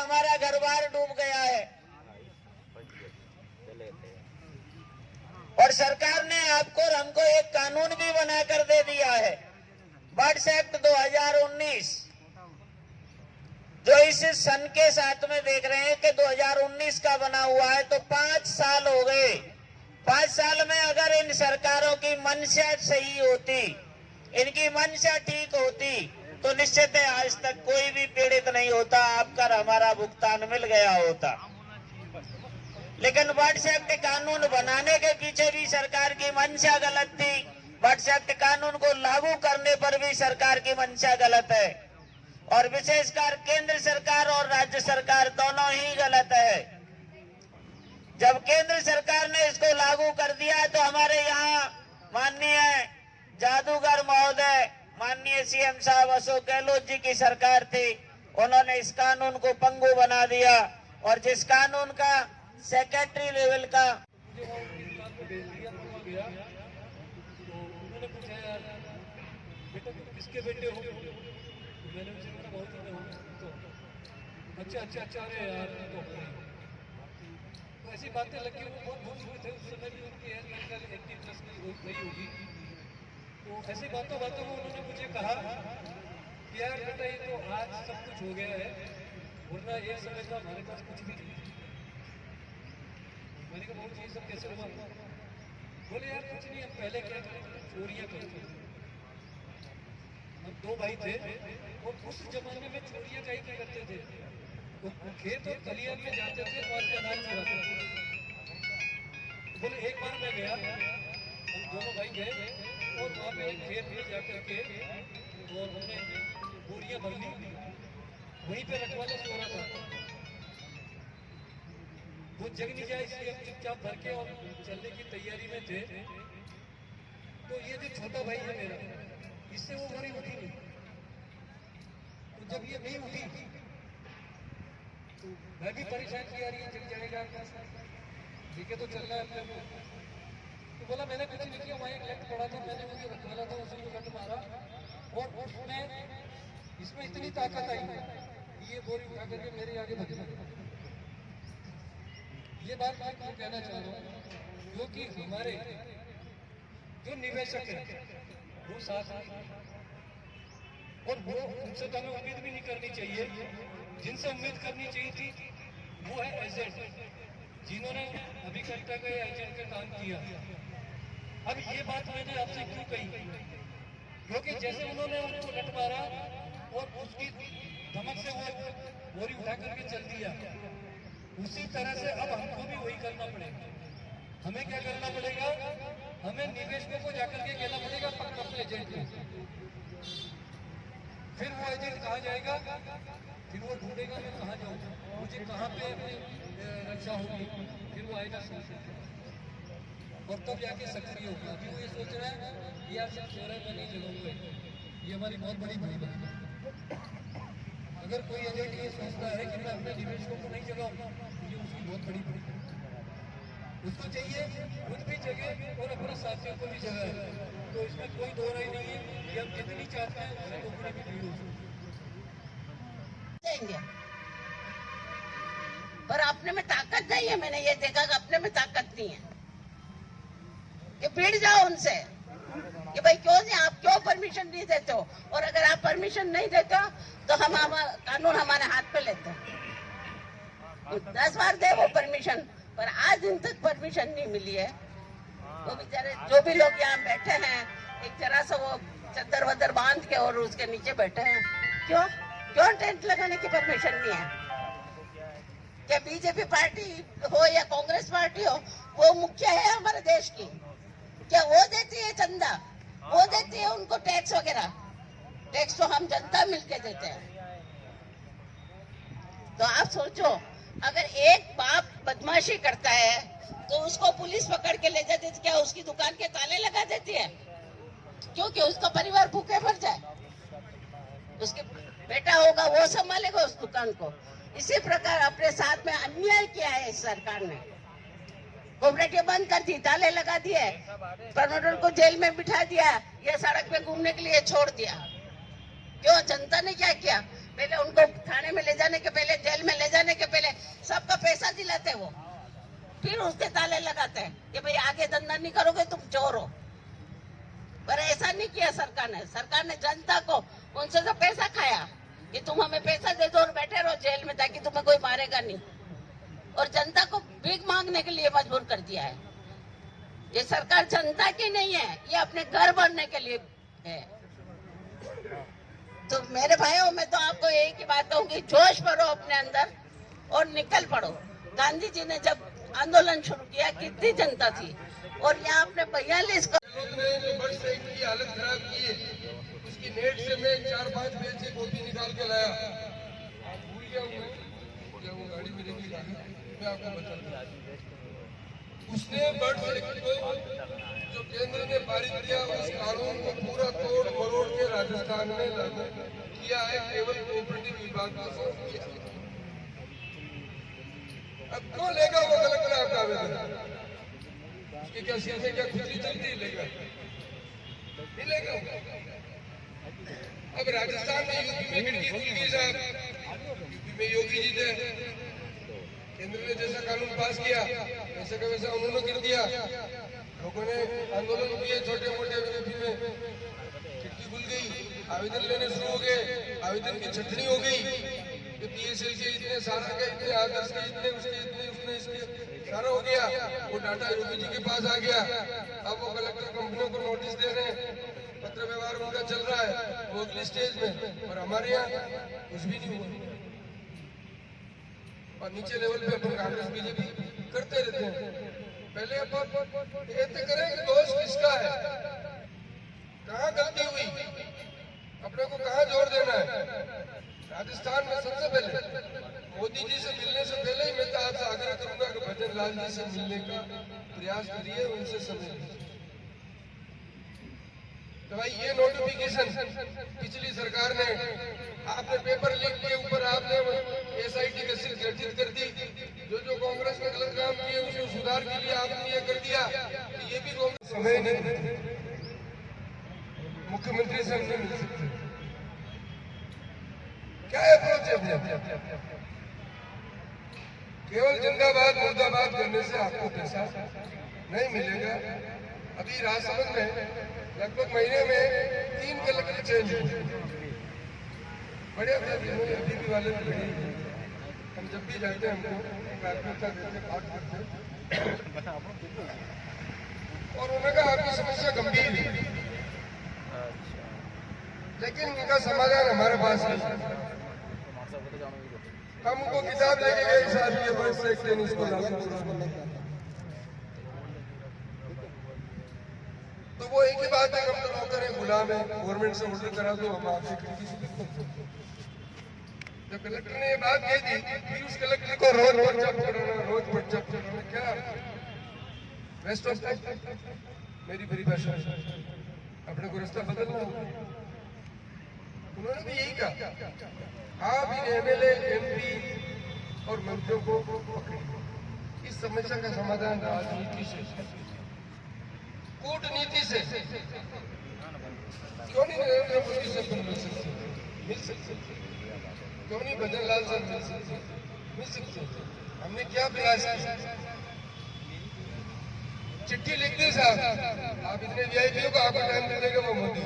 हमारा घर बार डूब गया है। और सरकार ने आपको और हमको एक कानून भी बनाकर दे दिया है, बर्ड्स एक्ट 2019, जो इस सन के साथ में देख रहे हैं कि 2019 का बना हुआ है। तो 5 साल हो गए। 5 साल में अगर इन सरकारों की मंशा सही होती, इनकी मंशा ठीक होती, तो निश्चित है आज तक कोई भी पीड़ित नहीं होता, आपका हमारा भुगतान मिल गया होता। लेकिन बर्ड्स एक्ट कानून बनाने के पीछे भी सरकार की मंशा गलत थी। बर्ड्स एक्ट कानून को लागू करने पर भी सरकार की मंशा गलत है, और विशेषकर केंद्र सरकार और राज्य सरकार दोनों ही गलत है। जब केंद्र सरकार ने इसको लागू कर दिया तो हमारे यहाँ माननीय जादूगर महोदय, माननीय सीएम साहब अशोक गहलोत जी की सरकार थी, उन्होंने इस कानून को पंगु बना दिया। और जिस कानून का सेक्रेटरी लेवल का किसके बेटे हो? मैंने उनसे बोला बहुत अच्छा अरे यार तो ऐसी बातें लगी। वो बहुत खुश थे उस समय भी, उनकी एज मेरे ख्याल 80+ की गई होगी। तो ऐसी बातों में उन्होंने मुझे कहा कि यार बेटा ये तो आज सब कुछ हो गया है, वरना एक समय था हमारे पास कुछ भी नहीं। मैंने कहा बहुत ये सब कैसे हुआ? बोले यार कुछ नहीं, हम पहले क्या करते थे, चोरियां करते थे। हम 2 भाई थे और उस जमाने में चोरियां कहीं क्या करते थे, तो खेत और खलिहान में जाते थे, वहां से अनाज चुराते थे। बोले एक बार मैं गया, हम दोनों भाई गए और वहाँ पे एक खेत में जाकर के और हमने बोरियां भर ली। वहीं पे रखवाला सो रहा था, वो जग नहीं जाए इसलिए हम चुपचाप भर के और चलने की तैयारी में थे। तो ये जो छोटा भाई है मेरा, इससे वो बोरी उठी नहीं। तो जब ये नहीं उठी तो मैं भी परेशान किया, रही जग जाएगा, ठीक है तो चल रहा है अपने को। तो बोला मैंने कुछ नहीं किया, वहाँ एक लट पड़ा था, मैंने मुझे रखवाला था, उसी को लट मारा और उसमें इसमें इतनी ताकत आई ये बोरी उठा करके मेरे आगे भग गया। ये बात मैं क्यों कहना चाह रहा हूँ, क्योंकि हमारे जो निवेशक है वो साथ और वो उनसे तो हमें उम्मीद भी नहीं करनी चाहिए। जिनसे उम्मीद करनी चाहिए थी वो है एजेंट, जिन्होंने अभिकर्ता का एजेंट का काम किया। अब ये बात मैंने आपसे क्यों कही, क्योंकि जैसे उन्होंने उनको लट मारा और उसकी धमक से वो बोरी उठा करके चल दिया, उसी तरह से अब हमको भी वही करना पड़ेगा। हमें क्या करना पड़ेगा, हमें निवेशकों को जाकर के कहना पड़ेगा पकड़ो अपने एजेंट को। फिर वो एजेंट कहाँ जाएगा, फिर वो ढूंढेगा मैं कहाँ जाऊँ, मुझे कहाँ पे अपनी रक्षा होगी, फिर वो आएगा और तब जाके सक्रिय होगा। अभी वो ये सोच रहा है यार सब सो रहे, मैं नहीं जगाऊंगा, ये हमारी बहुत बड़ी बात है। अगर कोई एजेंट ये सोचता है कि मैं अपने निवेशकों को नहीं जगाऊंगा, ये उसकी बहुत बड़ी बात है। उसको चाहिए खुद भी जगह और अपने साथियों को भी जगह। तो इसमें कोई दो राय नहीं है कि हम जितनी चाहते हैं उससे दोगुनी भी भीड़ हो देंगे, पर अपने में ताकत नहीं है। मैंने ये देखा कि अपने में ताकत नहीं है कि भिड़ जाओ उनसे कि भाई क्यों नहीं, आप क्यों परमिशन नहीं देते हो, और अगर आप परमिशन नहीं देते हो तो हम कानून हमारे हाथ पे लेते हैं। 10 बार दे वो परमिशन, पर आज दिन तक परमिशन नहीं मिली है। वो बेचारे जो भी लोग यहाँ बैठे हैं, एक जरा सा वो चद्दर वद्दर बांध के और उसके नीचे बैठे हैं। क्यों क्यों टेंट लगाने की परमिशन नहीं है? क्या बीजेपी पार्टी हो या कांग्रेस पार्टी हो, वो मुख्य है हमारे देश की? क्या वो देती है चंदा, वो देती है उनको टैक्स वगैरह? टैक्स तो हम जनता मिलके देते हैं। तो आप सोचो, अगर एक बाप बदमाशी करता है तो उसको पुलिस पकड़ के ले जाती है, क्या उसकी दुकान के ताले लगा देती है? क्योंकि उसका परिवार भूखे मर जाए, उसके बेटा होगा वो संभालेगा उस दुकान को। इसी प्रकार अपने साथ में अन्याय किया है इस सरकार ने। कोऑपरेटिव बंद कर दी, ताले लगा दिए, प्रमोटर को जेल में बिठा दिया, या सड़क पे घूमने के लिए छोड़ दिया। क्यों? जनता ने क्या किया? पहले उनको थाने में ले जाने के पहले जेल में ले जाने फिर उसके ताले लगाते हैं कि भाई आगे धंधा नहीं करोगे तुम चोर हो। पर ऐसा नहीं किया सरकार ने जनता को उनसे जो पैसा खाया कि तुम हमें पैसा दे दो और बैठे रहो जेल में ताकि तुम्हें कोई मारेगा नहीं, और जनता को भीख मांगने के लिए मजबूर कर दिया है। ये सरकार जनता की नहीं है, ये अपने घर भरने के लिए है। तो मेरे भाइयों, मैं तो आपको एक ही बात कहूंगी, जोश भरो अपने अंदर और निकल पड़ो। गांधी जी ने जब आंदोलन शुरू किया कितनी जनता थी, और यहाँ आपने 42 जो बस साइकिल की हालत खराब की है, उसकी नेट से मैं 4-5 पेज से कॉपी निकाल के लाया। भूल गया वो गाड़ी में नहीं था, मैं आपको बताता हूँ। उसने बर्ड साइकिल को जो केंद्र ने पारित किया उस कानून को पूरा तोड़ मरोड़ के राजस्थान में लागू किया है, केवल कोऑपरेटिव विभाग को सौंप दिया। अब क्यों लेगा वो कलेक्टर आपका आवेदन? उसकी क्या सिर में क्या खुजली चलती लेगा? नहीं लेगा। अब राजस्थान में यूपी में खिड़की खुल गई साहब, यूपी में योगी जी थे, केंद्र ने जैसा कानून पास किया वैसे का वैसा उन्होंने कर दिया। लोगों ने आंदोलन किए छोटे मोटे, यूपी में खिड़की खुल गई, आवेदन लेने शुरू हो गए, आवेदन की छटनी हो गई कि पीएसएल के इतने सारा के इतने आदर्श के इतने उसके इतने उसने इसके सारा हो गया। वो डाटा योगी जी के पास आ गया। अब वो कलेक्टर कंपनियों को नोटिस दे रहे हैं, पत्र व्यवहार उनका चल रहा है, वो अगली स्टेज में। और हमारे यहाँ कुछ भी नहीं हुआ। और नीचे लेवल पे अपन कांग्रेस बीजेपी करते रहते हैं। पहले अपन ये तय करें कि दोष किसका है, कहाँ गलती हुई, अपने को कहाँ जोर देना है। राजस्थान में सबसे पहले मोदी जी से मिलने से पहले ही मैं तो आपसे आग्रह करूंगा कि भजन लाल जी से मिलने का प्रयास करिए, उनसे समय लीजिए। तो भाई ये नोटिफिकेशन पिछली सरकार ने, आपने पेपर लीक के ऊपर आपने एसआईटी का सिर गठित कर दी। जो कांग्रेस ने गलत काम किए उसको सुधार के लिए आपने ये कर दिया। ये भी कांग्रेस समय नहीं, मुख्यमंत्री से नहीं मिल सकते। क्या अप्रोच है? केवल जिंदाबाद मुर्दाबाद करने से आपको पैसा नहीं मिलेगा। अभी राजसमंद में लगभग महीने में 3 कलेक्टर चेंज हुए। बड़े अभी भी वाले हम जब भी जाते हैं हमको प्राथमिकता देते, बात करते और उन्होंने कहा आपकी समस्या गंभीर है, लेकिन उनका समाधान हमारे पास नहीं। हम उनको किताब लेके गए, साहब ये वर्ष से एक दिन इसको लागू करो। तो वो एक ही बात है, हम तो नौकर हैं, गुलाम है, गवर्नमेंट से ऑर्डर करा दो, हम आपसे खिड़की से। जब कलेक्टर ने ये बात कह दी, फिर उस कलेक्टर को रोज पर्चा पकड़ाना, रोज पर्चा पकड़ाना, क्या वेस्ट ऑफ टाइम, मेरी परिभाषा, अपने को रास्ता बदलना होगा। उन्होंने भी यही कहा, आप इन एमएलए, एमपी और मंत्रियों को पकड़िए। इस समस्या का समाधान राजनीति से, कूटनीति से क्यों नहीं नरेंद्र मोदी से मिल सकते? क्यों नहीं भजन लाल से मिल सकते? हमने क्या प्रयास किया? चिट्ठी लिख दी साहब, आप इतने वीआईपी को आपको टाइम दे देगा वो मोदी।